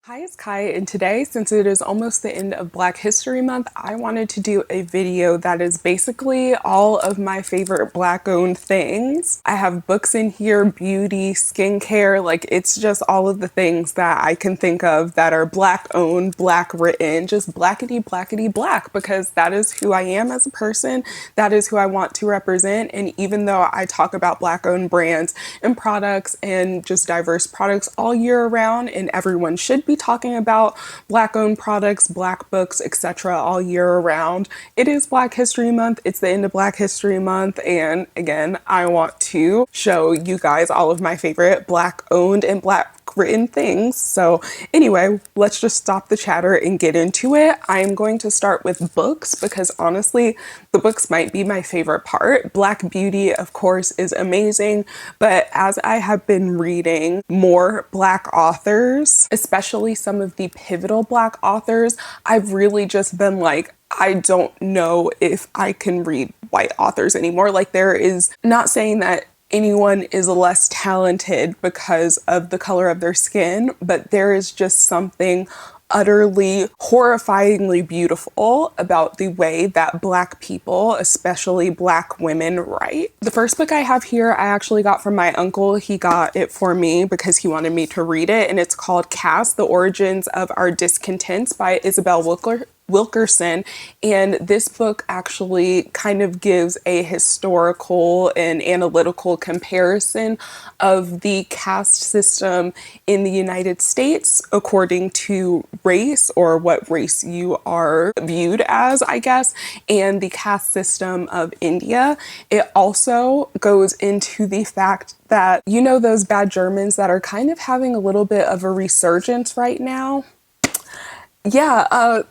Hi, it's Kai, and today, since it is almost the end of Black History Month, I wanted to do a video that is basically all of my favorite Black-owned things. I have books in here, beauty, skincare, like it's just all of the things that I can think of that are Black-owned, Black-written, just blackety, blackety, black, because that is who I am as a person. That is who I want to represent, and even though I talk about Black-owned brands and products and just diverse products all year around, and everyone should be talking about Black owned products, Black books, etc. all year around. It is Black History Month. It's the end of Black History Month. And again, I want to show you guys all of my favorite Black owned and Black written things. So anyway, let's just stop the chatter and get into it. I'm going to start with books because honestly, the books might be my favorite part. Black Beauty, of course, is amazing, but as I have been reading more Black authors, especially some of the pivotal Black authors, I've really just been like, I don't know if I can read white authors anymore. Like, there is, not saying that anyone is less talented because of the color of their skin, but there is just something utterly horrifyingly beautiful about the way that Black people, especially Black women, write. The first book I have here I actually got from my uncle. He got it for me because he wanted me to read it, and it's called Caste: The Origins of Our Discontents by Isabel Wilkerson. And this book actually kind of gives a historical and analytical comparison of the caste system in the United States according to race, or what race you are viewed as, I guess, and the caste system of India. It also goes into the fact that, you know, those bad Germans that are kind of having a little bit of a resurgence right now? Yeah,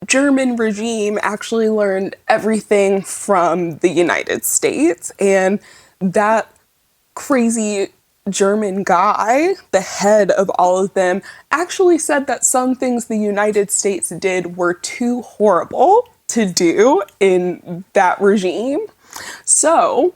German regime actually learned everything from the United States, and that crazy German guy, the head of all of them, actually said that some things the United States did were too horrible to do in that regime. So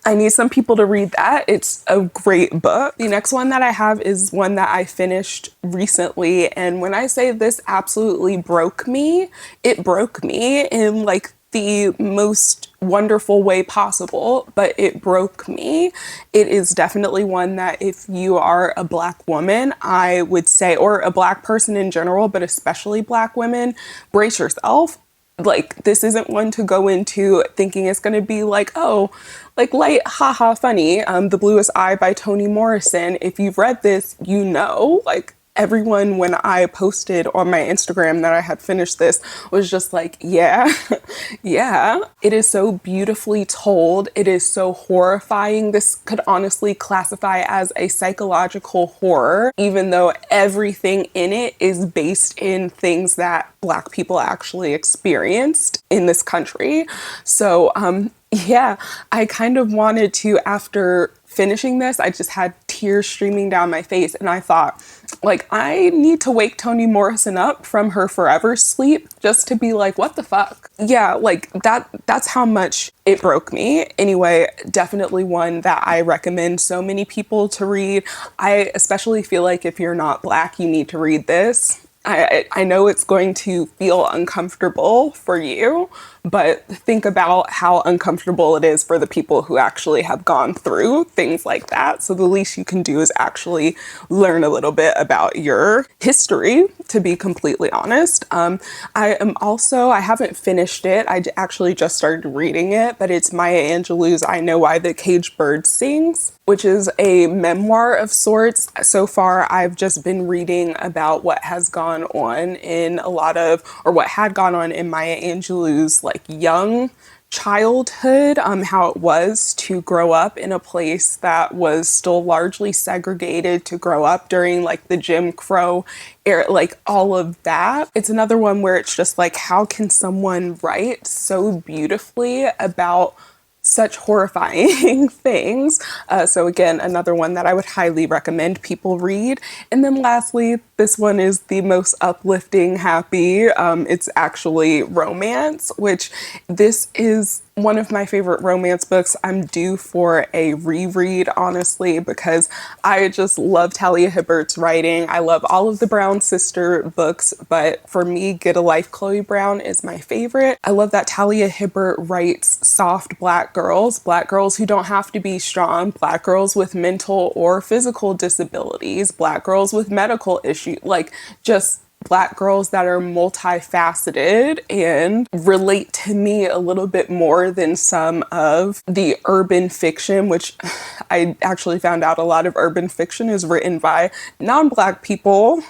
I need some people to read that. It's a great book. The next one that I have is one that I finished recently. And when I say this absolutely broke me, it broke me in like the most wonderful way possible, but it broke me. It is definitely one that if you are a Black woman, I would say, or a Black person in general, but especially Black women, brace yourself. Like, this isn't one to go into thinking it's going to be like, oh, like light, haha, funny. The Bluest Eye by Toni Morrison. If you've read this, you know, like everyone, when I posted on my Instagram that I had finished this, was just like, yeah, yeah. It is so beautifully told. It is so horrifying. This could honestly classify as a psychological horror, even though everything in it is based in things that Black people actually experienced in this country. So, yeah, I kind of wanted to, after finishing this, I just had tears streaming down my face, and I thought, like, I need to wake Toni Morrison up from her forever sleep just to be like, what the fuck? Yeah, like that's how much it broke me. Anyway, definitely one that I recommend so many people to read. I especially feel like if you're not Black, you need to read this. I know it's going to feel uncomfortable for you, but think about how uncomfortable it is for the people who actually have gone through things like that. So the least you can do is actually learn a little bit about your history, to be completely honest. I haven't finished it. Actually just started reading it, but it's Maya Angelou's I Know Why the Caged Bird Sings, which is a memoir of sorts. So far, I've just been reading about what has gone on in a lot of, or what had gone on in Maya Angelou's like young childhood, how it was to grow up in a place that was still largely segregated, to grow up during like the Jim Crow era, like all of that. It's another one where it's just like, how can someone write so beautifully about such horrifying things. So again, another one that I would highly recommend people read. And then lastly, this one is the most uplifting, happy. It's actually romance, which this is one of my favorite romance books. I'm due for a reread, honestly, because I just love Talia Hibbert's writing. I love all of the Brown sister books, but for me, Get a Life, Chloe Brown is my favorite. I love that Talia Hibbert writes soft black girls who don't have to be strong, black girls with mental or physical disabilities, black girls with medical issues, like just black girls that are multifaceted and relate to me a little bit more than some of the urban fiction, which I actually found out a lot of urban fiction is written by non-black people.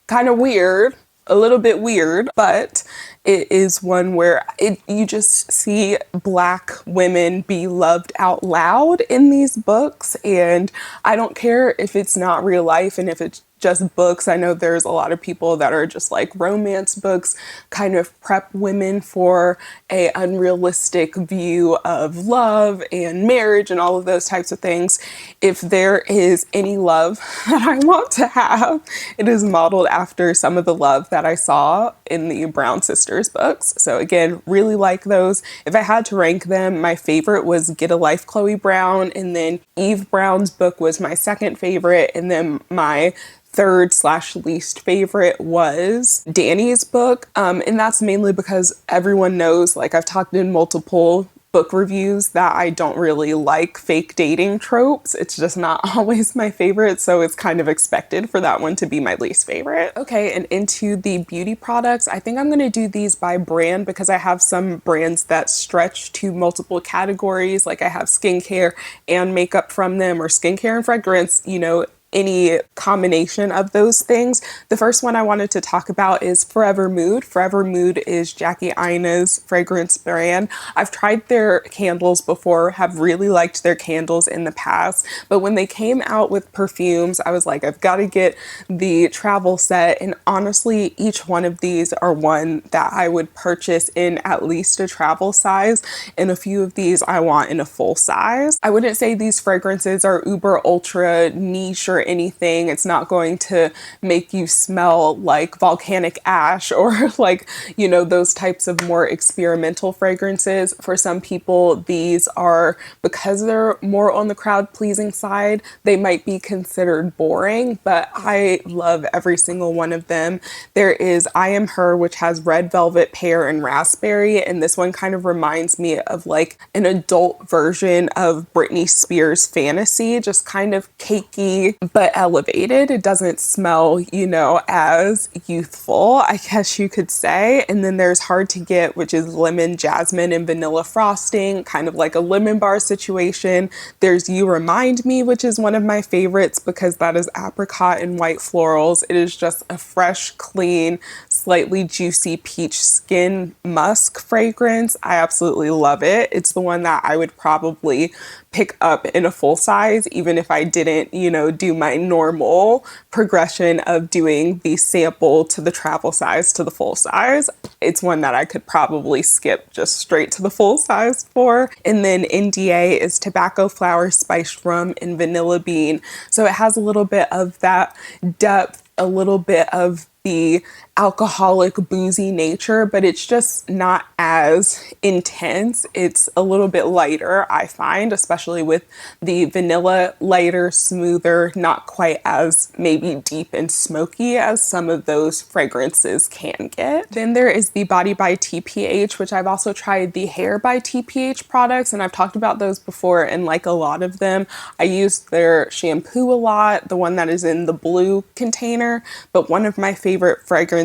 Kind of weird, a little bit weird, but it is one where you just see black women be loved out loud in these books. And I don't care if it's not real life and if it's just books. I know there's a lot of people that are just like romance books kind of prep women for a unrealistic view of love and marriage and all of those types of things. If there is any love that I want to have, it is modeled after some of the love that I saw in the Brown sisters books. So again, really like those. If I had to rank them, my favorite was Get a Life, Chloe Brown, and then Eve Brown's book was my second favorite, and then my third/least favorite was Danny's book. And that's mainly because everyone knows, like I've talked in multiple book reviews, that I don't really like fake dating tropes. It's just not always my favorite, so it's kind of expected for that one to be my least favorite. Okay, and into the beauty products, I think I'm gonna do these by brand because I have some brands that stretch to multiple categories. Like I have skincare and makeup from them, or skincare and fragrance, you know, any combination of those things. The first one I wanted to talk about is Forever Mood. Forever Mood is Jackie Aina's fragrance brand. I've tried their candles before, have really liked their candles in the past, but when they came out with perfumes, I was like, I've got to get the travel set. And honestly, each one of these are one that I would purchase in at least a travel size, and a few of these I want in a full size. I wouldn't say these fragrances are uber ultra niche or anything. It's not going to make you smell like volcanic ash or like, you know, those types of more experimental fragrances. For some people, these are, because they're more on the crowd pleasing side, they might be considered boring, but I love every single one of them. There is I Am Her, which has red velvet, pear, and raspberry, and this one kind of reminds me of like an adult version of Britney Spears' Fantasy, just kind of cakey but elevated. It doesn't smell, you know, as youthful, I guess you could say. And then there's Hard to Get, which is lemon, jasmine, and vanilla frosting, kind of like a lemon bar situation. There's You Remind Me, which is one of my favorites because that is apricot and white florals. It is just a fresh, clean, slightly juicy peach skin musk fragrance. I absolutely love it. It's the one that I would probably pick up in a full size, even if I didn't, you know, do my normal progression of doing the sample to the travel size to the full size. It's one that I could probably skip just straight to the full size for. And then NDA is tobacco, flower, spiced rum, and vanilla bean. So it has a little bit of that depth, a little bit of the alcoholic boozy nature, but it's just not as intense. It's a little bit lighter, I find, especially with the vanilla, lighter, smoother, not quite as maybe deep and smoky as some of those fragrances can get. Then there is the Body by TPH, which I've also tried the Hair by TPH products, and I've talked about those before, and like a lot of them, I use their shampoo a lot, the one that is in the blue container, but one of my favorite fragrances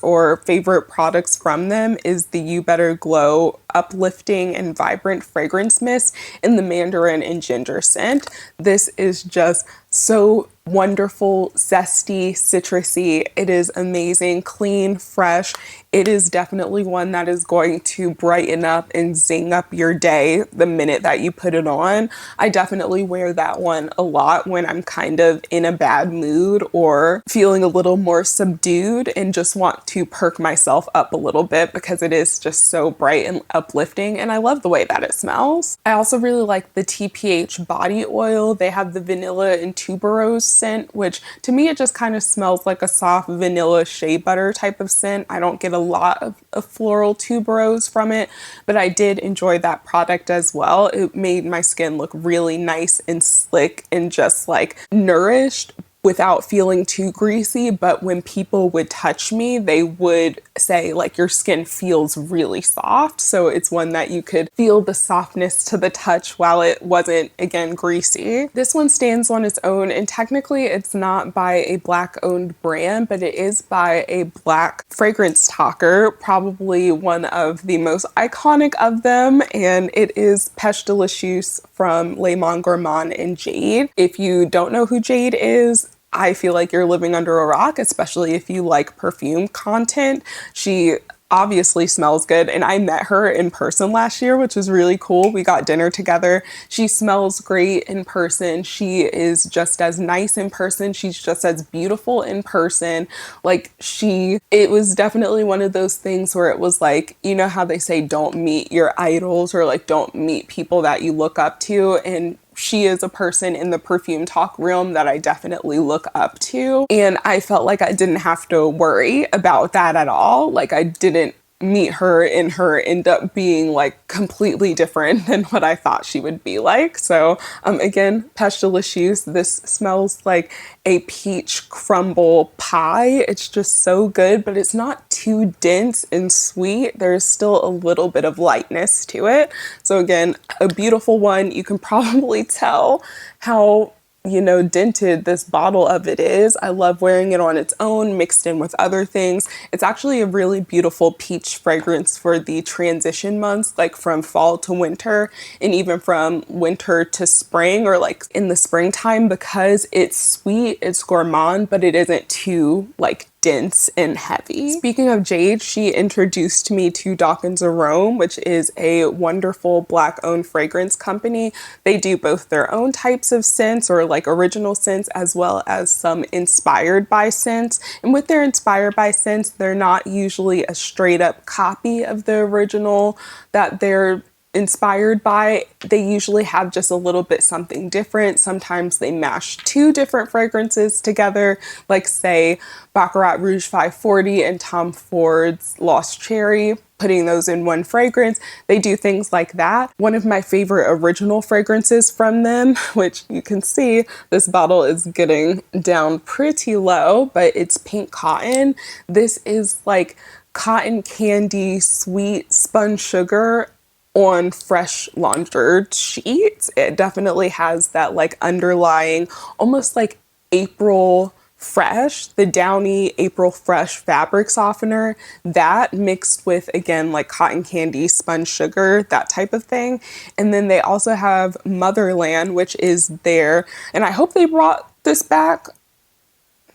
or favorite products from them is the You Better Glow uplifting and vibrant fragrance mist in the mandarin and ginger scent. This is just so wonderful, zesty, citrusy. It is amazing, clean, fresh. It is definitely one that is going to brighten up and zing up your day the minute that you put it on. I definitely wear that one a lot when I'm kind of in a bad mood or feeling a little more subdued and just want to perk myself up a little bit because it is just so bright and uplifting, and I love the way that it smells. I also really like the TPH body oil. They have the vanilla and tuberose scent, which to me it just kind of smells like a soft vanilla shea butter type of scent. I don't get a lot of floral tuberose from it, but I did enjoy that product as well. It made my skin look really nice and slick and just like nourished without feeling too greasy. But when people would touch me, they would say like your skin feels really soft. So it's one that you could feel the softness to the touch while it wasn't, again, greasy. This one stands on its own, and technically it's not by a Black owned brand, but it is by a Black fragrance talker, probably one of the most iconic of them, and it is Pêche Delicieuse from Le Monde Gourmand and Jade. If you don't know who Jade is, I feel like you're living under a rock, especially if you like perfume content. She obviously smells good, and I met her in person last year, which was really cool. We got dinner together. She smells great in person. She is just as nice in person. She's just as beautiful in person. Like it was definitely one of those things where it was like, you know how they say don't meet your idols, or like don't meet people that you look up to, and she is a person in the perfume talk realm that I definitely look up to. And I felt like I didn't have to worry about that at all. Like I didn't meet her and her end up being like completely different than what I thought she would be like. So again, Pêche Delicieuse, this smells like a peach crumble pie. It's just so good, but it's not too dense and sweet. There's still a little bit of lightness to it. So again, a beautiful one. You can probably tell how dented this bottle of it is. I love wearing it on its own, mixed in with other things. It's actually a really beautiful peach fragrance for the transition months, like from fall to winter, and even from winter to spring, or like in the springtime, because it's sweet, it's gourmand, but it isn't too like dense and heavy. Speaking of Jade, she introduced me to Dawkins Arome, which is a wonderful Black owned fragrance company. They do both their own types of scents, or like original scents, as well as some inspired by scents. And with their inspired by scents, they're not usually a straight up copy of the original that they're inspired by. They usually have just a little bit something different. Sometimes they mash two different fragrances together, like say Baccarat Rouge 540 and Tom Ford's Lost Cherry, putting those in one fragrance. They do things like that. One of my favorite original fragrances from them, which you can see this bottle is getting down pretty low, but it's Pink Cotton. This is like cotton candy, sweet spun sugar on fresh laundered sheets. It definitely has that like underlying, almost like April Fresh, the Downy April Fresh fabric softener, that mixed with, again, like cotton candy, spun sugar, that type of thing. And then they also have Motherland, which is their, and I hope they brought this back.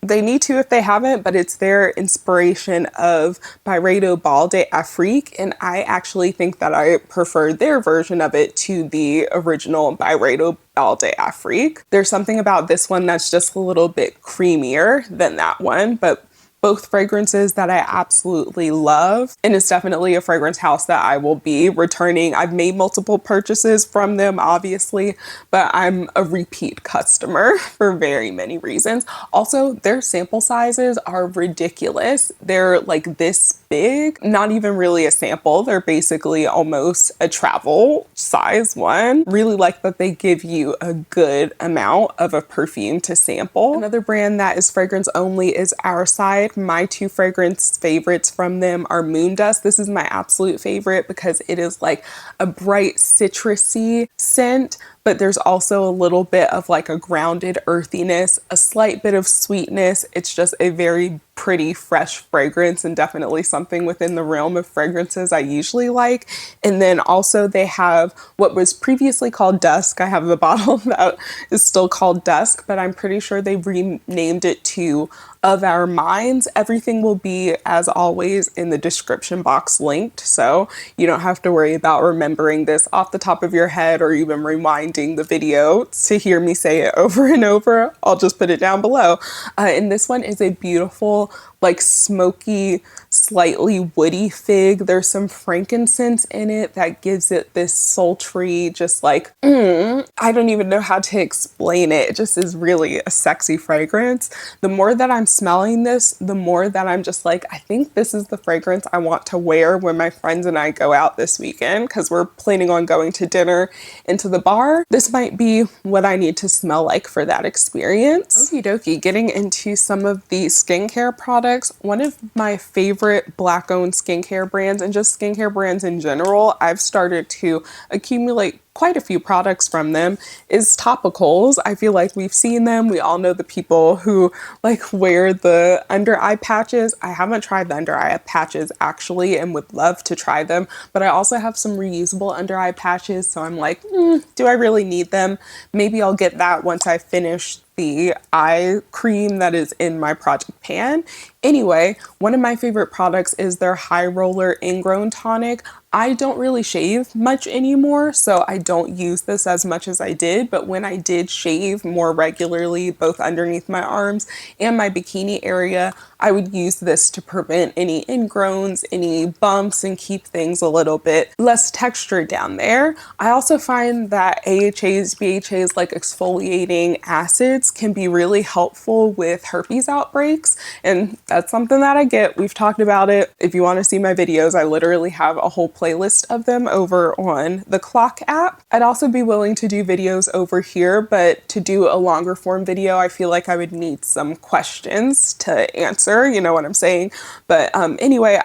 They need to if they haven't, but it's their inspiration of Byredo Bal d'Afrique, and I actually think that I prefer their version of it to the original Byredo Bal d'Afrique. There's something about this one that's just a little bit creamier than that one, but both fragrances that I absolutely love, and it's definitely a fragrance house that I will be returning. I've made multiple purchases from them, obviously, but I'm a repeat customer for very many reasons. Also, their sample sizes are ridiculous. They're like this big, not even really a sample. They're basically almost a travel size one. Really like that they give you a good amount of a perfume to sample. Another brand that is fragrance only is Our Side. My two fragrance favorites from them are Moon Dust. This is my absolute favorite because it is like a bright citrusy scent, but there's also a little bit of like a grounded earthiness, a slight bit of sweetness. It's just a very pretty, fresh fragrance, and definitely something within the realm of fragrances I usually like. And then also they have what was previously called Dusk. I have a bottle that is still called Dusk, but I'm pretty sure they renamed it to Of Our Minds. Everything will be, as always, in the description box linked, so you don't have to worry about remembering this off the top of your head or even rewinding the video to hear me say it over and over. I'll just put it down below. And this one is a beautiful, like smoky slightly woody fig. There's some frankincense in it that gives it this sultry, just like, I don't even know how to explain it. It just is really a sexy fragrance. The more that I'm smelling this, the more that I'm just like, I think this is the fragrance I want to wear when my friends and I go out this weekend, because we're planning on going to dinner and to the bar. This might be what I need to smell like for that experience. Okie dokie, getting into some of the skincare products. One of my favorite Black owned skincare brands, and just skincare brands in general, I've started to accumulate quite a few products from them, is topicals. I feel like we've seen them. We all know the people who like wear the under eye patches. I haven't tried the under eye patches actually, and would love to try them, but I also have some reusable under eye patches, so I'm like, do I really need them? Maybe I'll get that once I finish the eye cream that is in my project pan. Anyway, one of my favorite products is their High Roller Ingrown Tonic. I don't really shave much anymore, so I don't use this as much as I did, but when I did shave more regularly, both underneath my arms and my bikini area, I would use this to prevent any ingrowns, any bumps, and keep things a little bit less textured down there. I also find that AHAs, BHAs, like exfoliating acids, can be really helpful with herpes outbreaks, and that's something that I get. We've talked about it. If you want to see my videos, I literally have a whole playlist of them over on the Clock app. I'd also be willing to do videos over here, but to do a longer form video, I feel like I would need some questions to answer, you know what I'm saying? But anyway,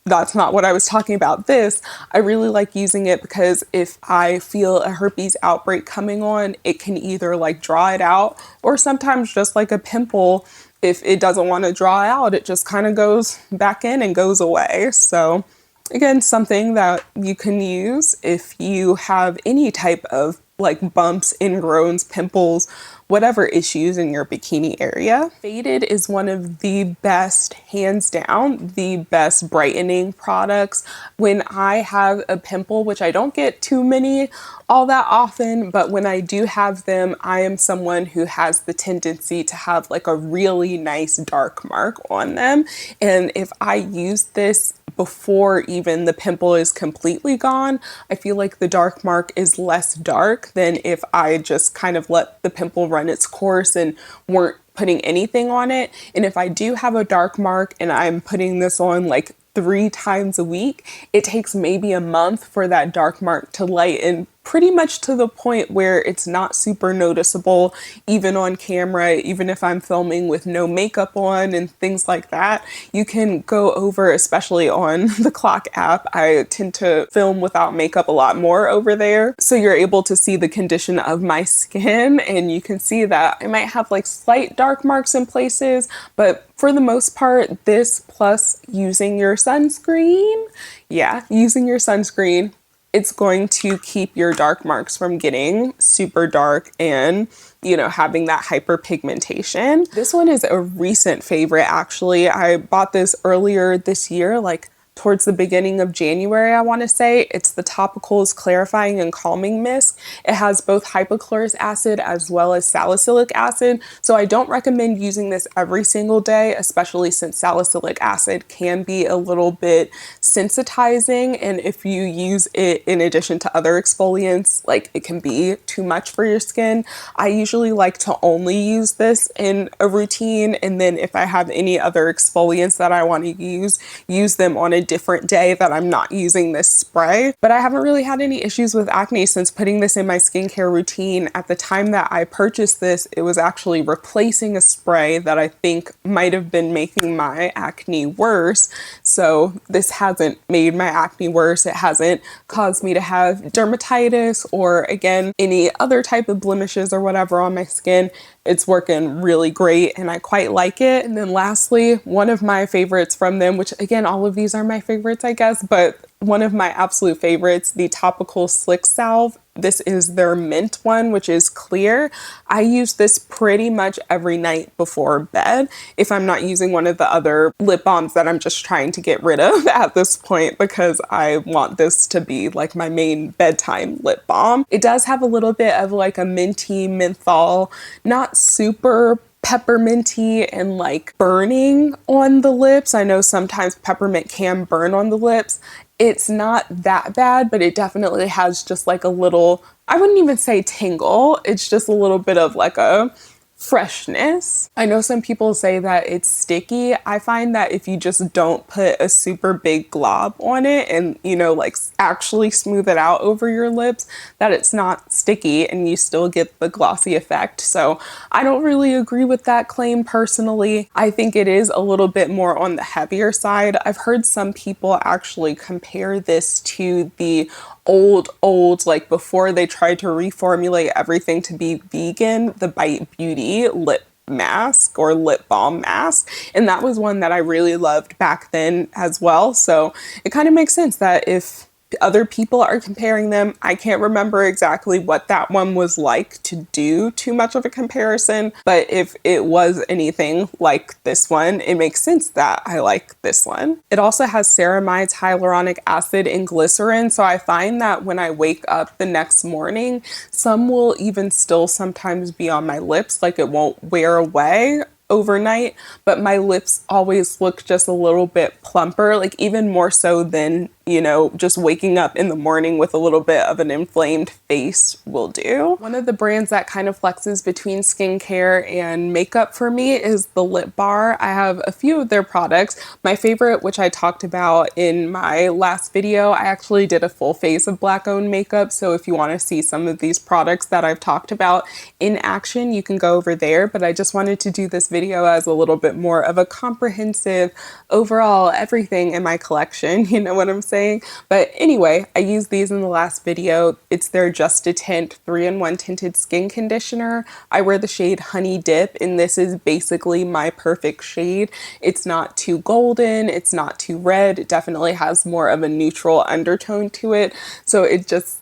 that's not what I was talking about. This, I really like using it because if I feel a herpes outbreak coming on, it can either like draw it out, or sometimes just like a pimple, if it doesn't want to draw out, it just kind of goes back in and goes away. So again, something that you can use if you have any type of like bumps, ingrowns, pimples, whatever issues in your bikini area. Faded is one of the best, hands down, the best brightening products. When I have a pimple, which I don't get too many all that often, but when I do have them, I am someone who has the tendency to have like a really nice dark mark on them. And if I use this before even the pimple is completely gone, I feel like the dark mark is less dark than if I just kind of let the pimple run its course and weren't putting anything on it. And if I do have a dark mark and I'm putting this on like 3 times a week, it takes maybe a month for that dark mark to lighten pretty much to the point where it's not super noticeable, even on camera, even if I'm filming with no makeup on and things like that. You can go over, especially on the Clock app, I tend to film without makeup a lot more over there. So you're able to see the condition of my skin, and you can see that I might have like slight dark marks in places, but for the most part, this plus using your sunscreen, using your sunscreen, it's going to keep your dark marks from getting super dark and, you know, having that hyperpigmentation. This one is a recent favorite, actually. I bought this earlier this year, like towards the beginning of January, I want to say. It's the Topicals Clarifying and Calming Mist. It has both hypochlorous acid as well as salicylic acid. So I don't recommend using this every single day, especially since salicylic acid can be a little bit sensitizing. And if you use it in addition to other exfoliants, like it can be too much for your skin. I usually like to only use this in a routine. And then if I have any other exfoliants that I want to use them on a different day that I'm not using this spray. But I haven't really had any issues with acne since putting this in my skincare routine. At the time that I purchased this, it was actually replacing a spray that I think might have been making my acne worse. So this hasn't made my acne worse. It hasn't caused me to have dermatitis or, again, any other type of blemishes or whatever on my skin. It's working really great and I quite like it. And then lastly, one of my favorites from them, which again, all of these are my favorites, I guess, but one of my absolute favorites, the Topical Slick Salve. This is their mint one, which is clear. I use this pretty much every night before bed if I'm not using one of the other lip balms that I'm just trying to get rid of at this point, because I want this to be like my main bedtime lip balm. It does have a little bit of like a minty menthol, not super pepperminty and like burning on the lips. I know sometimes peppermint can burn on the lips. It's not that bad, but it definitely has just like a little, I wouldn't even say tingle. It's just a little bit of like a freshness. I know some people say that it's sticky. I find that if you just don't put a super big glob on it and, you know, like actually smooth it out over your lips, that it's not sticky and you still get the glossy effect. So I don't really agree with that claim personally. I think it is a little bit more on the heavier side. I've heard some people actually compare this to the old, like before they tried to reformulate everything to be vegan, the Bite Beauty lip mask or lip balm mask. And that was one that I really loved back then as well. So it kind of makes sense that if other people are comparing them, I can't remember exactly what that one was like to do too much of a comparison, but if it was anything like this one, it makes sense that I like this one. It also has ceramides, hyaluronic acid, and glycerin, so I find that when I wake up the next morning, some will even still sometimes be on my lips, like it won't wear away overnight, but my lips always look just a little bit plumper, like even more so than, you know, just waking up in the morning with a little bit of an inflamed face will do. One of the brands that kind of flexes between skincare and makeup for me is the Lip Bar. I have a few of their products. My favorite, which I talked about in my last video, I actually did a full face of black owned makeup. So if you want to see some of these products that I've talked about in action, you can go over there. But I just wanted to do this video as a little bit more of a comprehensive overall everything in my collection. You know what I'm saying? But anyway, I used these in the last video. It's their Just a Tint 3-in-1 tinted skin conditioner. I wear the shade Honey Dip, and this is basically my perfect shade. It's not too golden, it's not too red. It definitely has more of a neutral undertone to it. So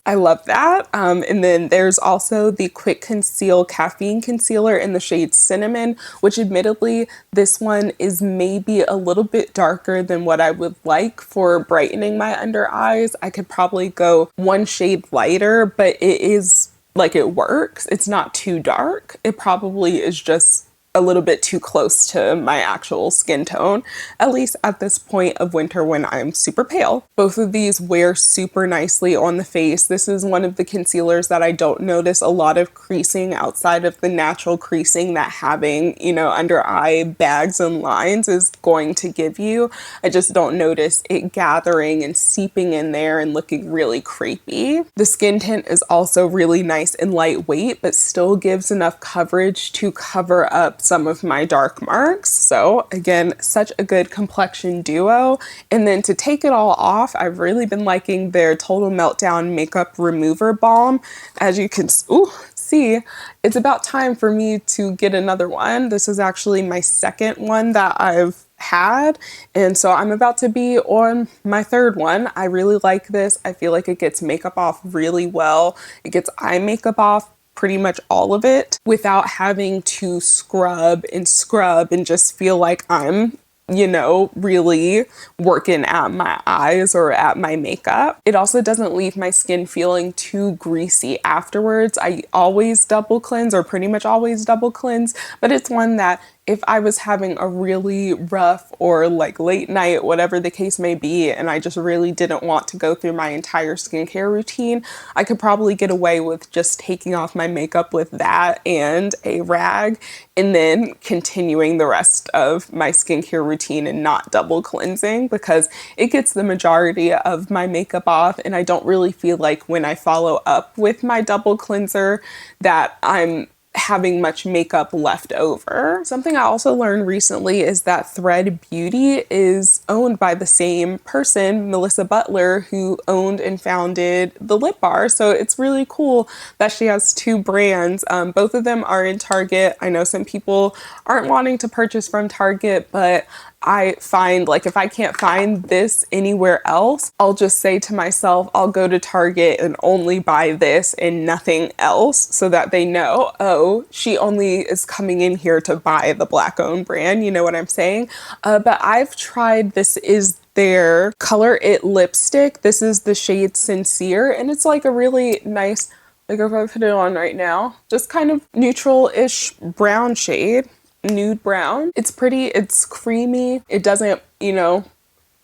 I love that. And then there's also the Quick Conceal Caffeine Concealer in the shade Cinnamon, which admittedly, this one is maybe a little bit darker than what I would like for brightening my under eyes. I could probably go one shade lighter, but it is like it works. It's not too dark. It probably is just a little bit too close to my actual skin tone, at least at this point of winter when I'm super pale. Both of these wear super nicely on the face. This is one of the concealers that I don't notice a lot of creasing outside of the natural creasing that having, you know, under eye bags and lines is going to give you. I just don't notice it gathering and seeping in there and looking really creepy. The skin tint is also really nice and lightweight, but still gives enough coverage to cover up some of my dark marks. So again, such a good complexion duo. And then to take it all off, I've really been liking their Total Meltdown Makeup Remover Balm. As you can see, it's about time for me to get another one. This is actually my second one that I've had, and so I'm about to be on my third one. I really like this. I feel like it gets makeup off really well. It gets eye makeup off pretty much all of it without having to scrub and just feel like I'm, you know, really working at my eyes or at my makeup. It also doesn't leave my skin feeling too greasy afterwards. I always double cleanse, or pretty much always double cleanse, but it's one that if I was having a really rough or like late night, whatever the case may be, and I just really didn't want to go through my entire skincare routine, I could probably get away with just taking off my makeup with that and a rag, and then continuing the rest of my skincare routine and not double cleansing, because it gets the majority of my makeup off, and I don't really feel like when I follow up with my double cleanser that I'm having much makeup left over. Something I also learned recently is that Thread Beauty is owned by the same person, Melissa Butler, who owned and founded the Lip Bar. So it's really cool that she has two brands. Both of them are in Target. I know some people aren't wanting to purchase from Target, but I find like if I can't find this anywhere else, I'll just say to myself, I'll go to Target and only buy this and nothing else, so that they know, oh, she only is coming in here to buy the Black owned brand. You know what I'm saying? But I've tried, this is their Color It lipstick. This is the shade Sincere, and it's like a really nice, like if I put it on right now, just kind of neutral-ish brown shade. nude brown. It's pretty, it's creamy. It doesn't, you know,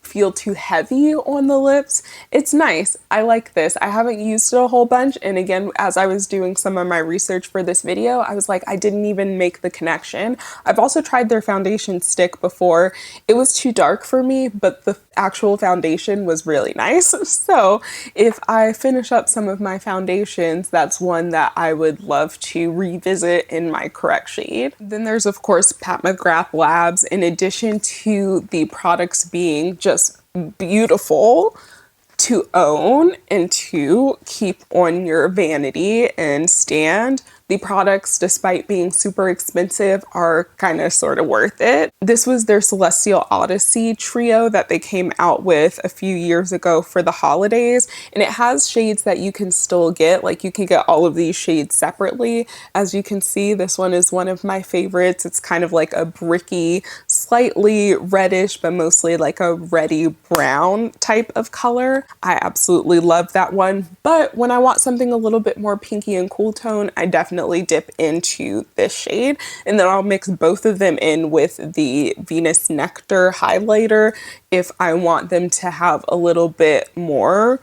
feel too heavy on the lips. It's nice. I like this. I haven't used it a whole bunch, and again, as I was doing some of my research for this video, I was like, I didn't even make the connection. I've also tried their foundation stick before. It was too dark for me, but the actual foundation was really nice. So if I finish up some of my foundations, that's one that I would love to revisit in my correct shade. Then there's of course Pat McGrath Labs. In addition to the products being just beautiful to own and to keep on your vanity and stand, the products, despite being super expensive, are kind of sort of worth it. This was their Celestial Odyssey trio that they came out with a few years ago for the holidays, and it has shades that you can still get. Like, you can get all of these shades separately. As you can see, this one is one of my favorites. It's kind of like a bricky, slightly reddish, but mostly like a reddy brown type of color. I absolutely love that one, but when I want something a little bit more pinky and cool tone, I definitely dip into this shade, and then I'll mix both of them in with the Venus Nectar highlighter if I want them to have a little bit more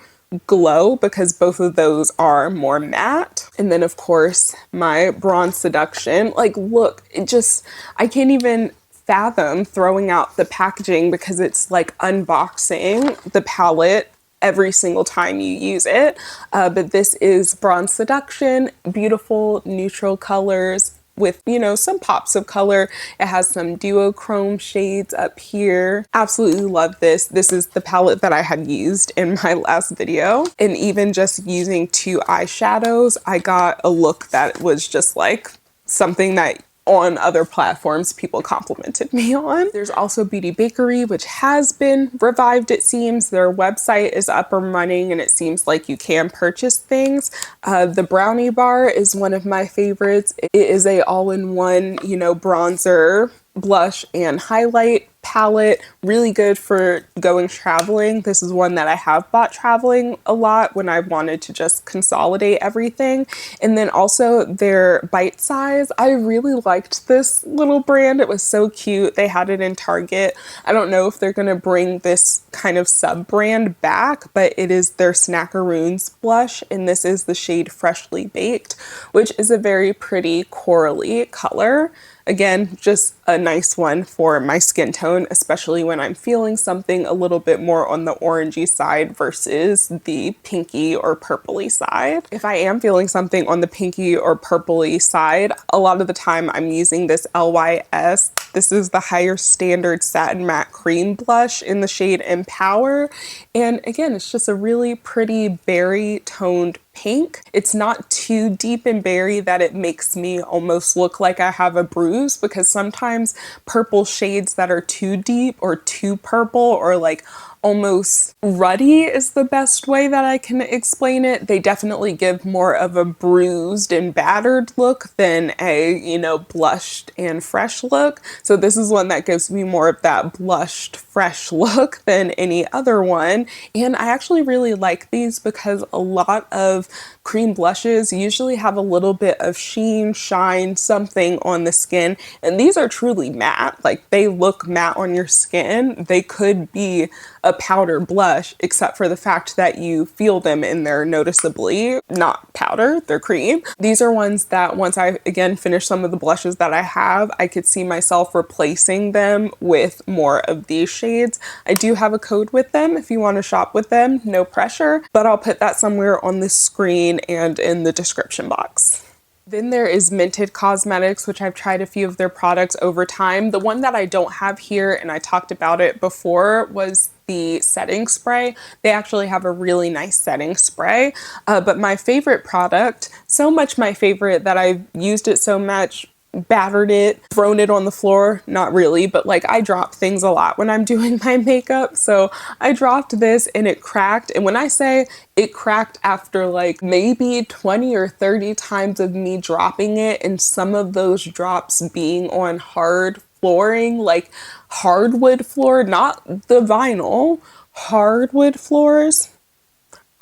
glow, because both of those are more matte. And then of course my Bronze Seduction. Like, look, it just, I can't even fathom throwing out the packaging because it's like unboxing the palette every single time you use it. But this is Bronze Seduction, beautiful neutral colors with, you know, some pops of color. It has some duochrome shades up here. Absolutely love this. This is the palette that I had used in my last video. And even just using 2 eyeshadows, I got a look that was just like something that on other platforms people complimented me on. There's also Beauty Bakery, which has been revived, it seems. Their website is up and running, and it seems like you can purchase things. The Brownie Bar is one of my favorites. It is a all-in-one, you know, bronzer, blush, and highlight palette. Really good for going traveling. This is one that I have bought traveling a lot when I wanted to just consolidate everything. And then also their Bite Size. I really liked this little brand. It was so cute. They had it in Target. I don't know if they're going to bring this kind of sub-brand back, but it is their Snackaroons blush, and this is the shade Freshly Baked, which is a very pretty corally color. Again, just a nice one for my skin tone, especially when I'm feeling something a little bit more on the orangey side versus the pinky or purpley side. If I am feeling something on the pinky or purpley side, a lot of the time I'm using this LYS. This is the Higher Standard Satin Matte Cream Blush in the shade Empower. And again, it's just a really pretty berry toned pink. It's not too deep in berry that it makes me almost look like I have a bruise, because sometimes purple shades that are too deep or too purple or like almost ruddy is the best way that I can explain it. They definitely give more of a bruised and battered look than a, you know, blushed and fresh look. So this is one that gives me more of that blushed, fresh look than any other one. And I actually really like these because a lot of cream blushes usually have a little bit of sheen, shine, something on the skin. And these are truly matte. Like, they look matte on your skin. They could be a powder blush, except for the fact that you feel them in there noticeably. Not powder, they're cream. These are ones that once I again finish some of the blushes that I have, I could see myself replacing them with more of these shades. I do have a code with them if you want to shop with them, no pressure, but I'll put that somewhere on the screen and in the description box. Then there is Mented Cosmetics, which I've tried a few of their products over time. The one that I don't have here, and I talked about it before, was the setting spray. They actually have a really nice setting spray, but my favorite product, so much my favorite that I've used it so much, battered it, thrown it on the floor, not really, but like I drop things a lot when I'm doing my makeup. So I dropped this and it cracked. And when I say it cracked after like maybe 20 or 30 times of me dropping it, and some of those drops being on hard flooring, like hardwood floor, not the vinyl, hardwood floors,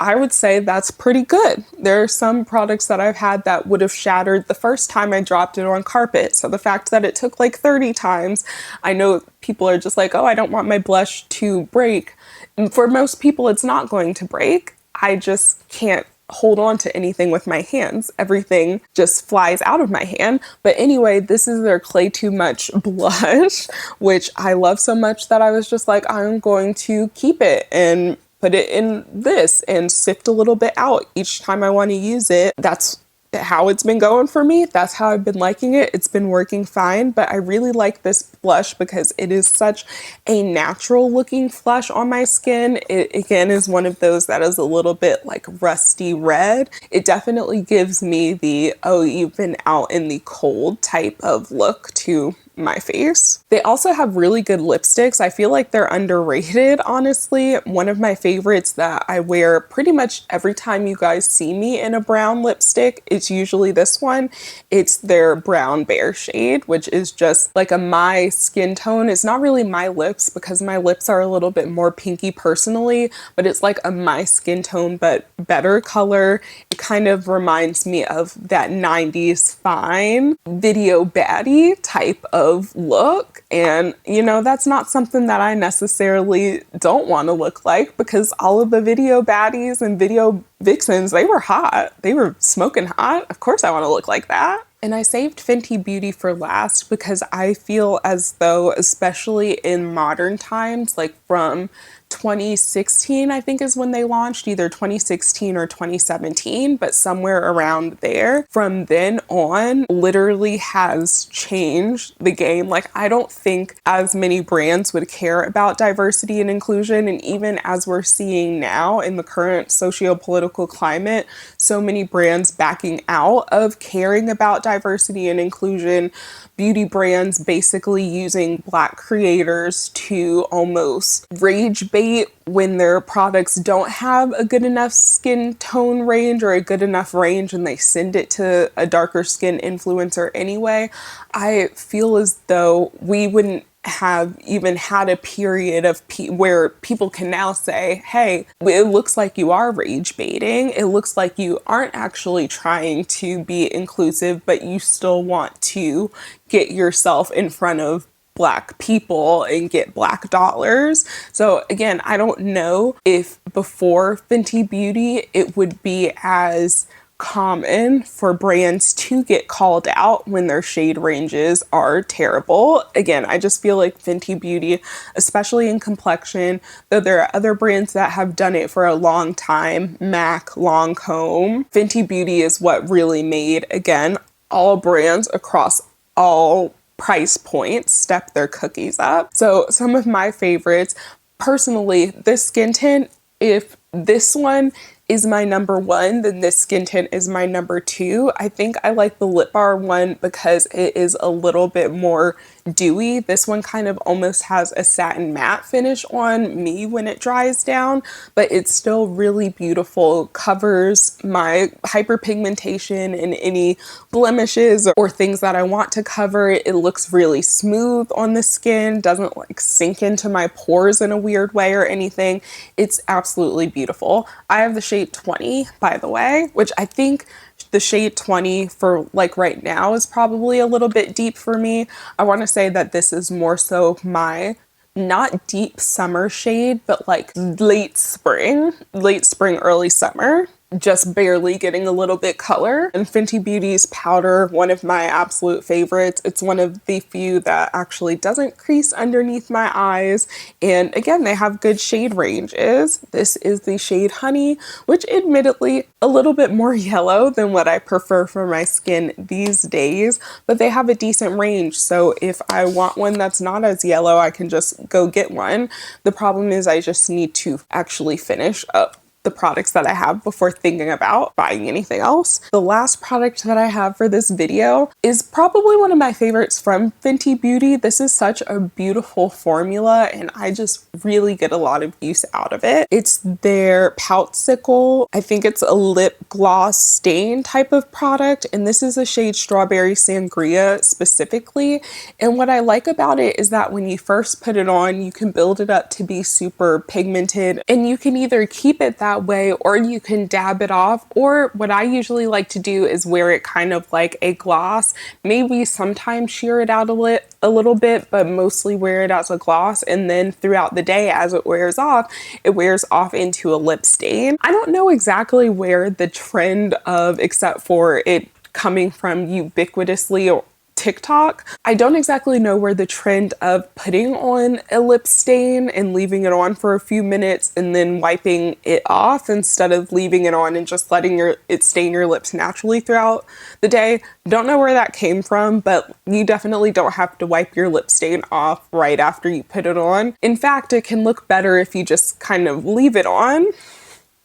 I would say that's pretty good. There are some products that I've had that would have shattered the first time I dropped it on carpet. So the fact that it took like 30 times, I know people are just like, oh, I don't want my blush to break. And for most people, it's not going to break. I just can't hold on to anything with my hands. Everything just flies out of my hand. But anyway, this is their Clay Too Much blush, which I love so much that I was just like, I'm going to keep it and put it in this and sift a little bit out each time I want to use it. That's how it's been going for me. That's how I've been liking it. It's been working fine, but I really like this blush because it is such a natural looking flush on my skin. It again is one of those that is a little bit like rusty red. It definitely gives me the, oh, you've been out in the cold type of look to my face. They also have really good lipsticks. I feel like they're underrated, honestly. One of my favorites that I wear pretty much every time you guys see me in a brown lipstick, it's usually this one. It's their Brown Bear shade, which is just like a my skin tone. It's not really my lips because my lips are a little bit more pinky personally, but it's like a my skin tone, but better color. It kind of reminds me of that 90s fine video baddie type of look, and you know, that's not something that I necessarily don't want to look like, because all of the video baddies and video vixens, they were hot, they were smoking hot. Of course I want to look like that. And I saved Fenty Beauty for last because I feel as though, especially in modern times, like from 2016, I think is when they launched, either 2016 or 2017, but somewhere around there. From then on, literally has changed the game. Like, I don't think as many brands would care about diversity and inclusion. And even as we're seeing now in the current socio-political climate, so many brands backing out of caring about diversity and inclusion, beauty brands basically using Black creators to almost rage bait when their products don't have a good enough skin tone range or a good enough range, and they send it to a darker skin influencer anyway. I feel as though we wouldn't have even had a period of where people can now say, hey, it looks like you are rage baiting. It looks like you aren't actually trying to be inclusive, but you still want to get yourself in front of Black people and get Black dollars. So again, I don't know if before Fenty Beauty it would be as common for brands to get called out when their shade ranges are terrible. Again, I just feel like Fenty Beauty, especially in complexion, though there are other brands that have done it for a long time, MAC, Lancome, Fenty Beauty is what really made, again, all brands across all price points step their cookies up. So some of my favorites, personally, this skin tint, if this one is my number one, then this skin tint is my number two. I think I like the Lip Bar one because it is a little bit more dewy. This one kind of almost has a satin matte finish on me when it dries down, but it's still really beautiful, covers my hyperpigmentation and any blemishes or things that I want to cover. It looks really smooth on the skin, doesn't like sink into my pores in a weird way or anything. It's absolutely beautiful. I have the shade 20, by the way, which I think the shade 20 for like right now is probably a little bit deep for me. I want to say that this is more so my not deep summer shade, but like late spring, early summer. Just barely getting a little bit color. And Fenty Beauty's powder, one of my absolute favorites. It's one of the few that actually doesn't crease underneath my eyes. And again, they have good shade ranges. This is the shade Honey, which admittedly a little bit more yellow than what I prefer for my skin these days, but they have a decent range. So if I want one that's not as yellow, I can just go get one. The problem is I just need to actually finish up the products that I have before thinking about buying anything else. The last product that I have for this video is probably one of my favorites from Fenty Beauty. This is such a beautiful formula and I just really get a lot of use out of it. It's their Poutsicle. I think it's a lip gloss stain type of product, and this is a shade Strawberry Sangria specifically. And what I like about it is that when you first put it on, you can build it up to be super pigmented, and you can either keep it that that way, or you can dab it off, or what I usually like to do is wear it kind of like a gloss, maybe sometimes shear it out a little bit, but mostly wear it as a gloss, and then throughout the day as it wears off, it wears off into a lip stain. I don't know exactly where the trend of, except for it coming from ubiquitously TikTok. I don't exactly know where the trend of putting on a lip stain and leaving it on for a few minutes and then wiping it off instead of leaving it on and just letting it stain your lips naturally throughout the day. Don't know where that came from, but you definitely don't have to wipe your lip stain off right after you put it on. In fact, it can look better if you just kind of leave it on.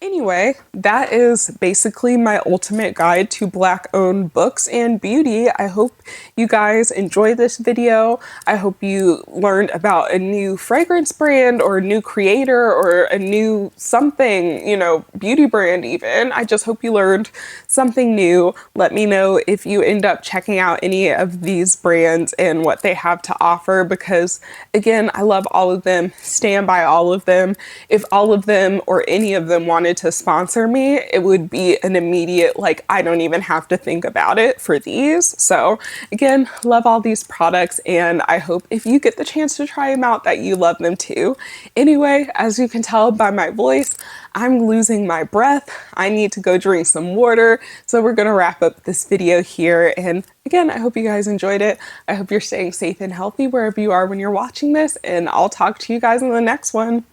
Anyway, that is basically my ultimate guide to Black-owned books and beauty. I hope you guys enjoyed this video. I hope you learned about a new fragrance brand or a new creator or a new something, you know, beauty brand even. I just hope you learned something new. Let me know if you end up checking out any of these brands and what they have to offer, because again, I love all of them, stand by all of them. If all of them or any of them wanted to sponsor me, it would be an immediate, like, I don't even have to think about it for these. So again, love all these products, and I hope if you get the chance to try them out that you love them too. Anyway, as you can tell by my voice, I'm losing my breath. I need to go drink some water. So we're gonna wrap up this video here. And again, I hope you guys enjoyed it. I hope you're staying safe and healthy wherever you are when you're watching this, and I'll talk to you guys in the next one.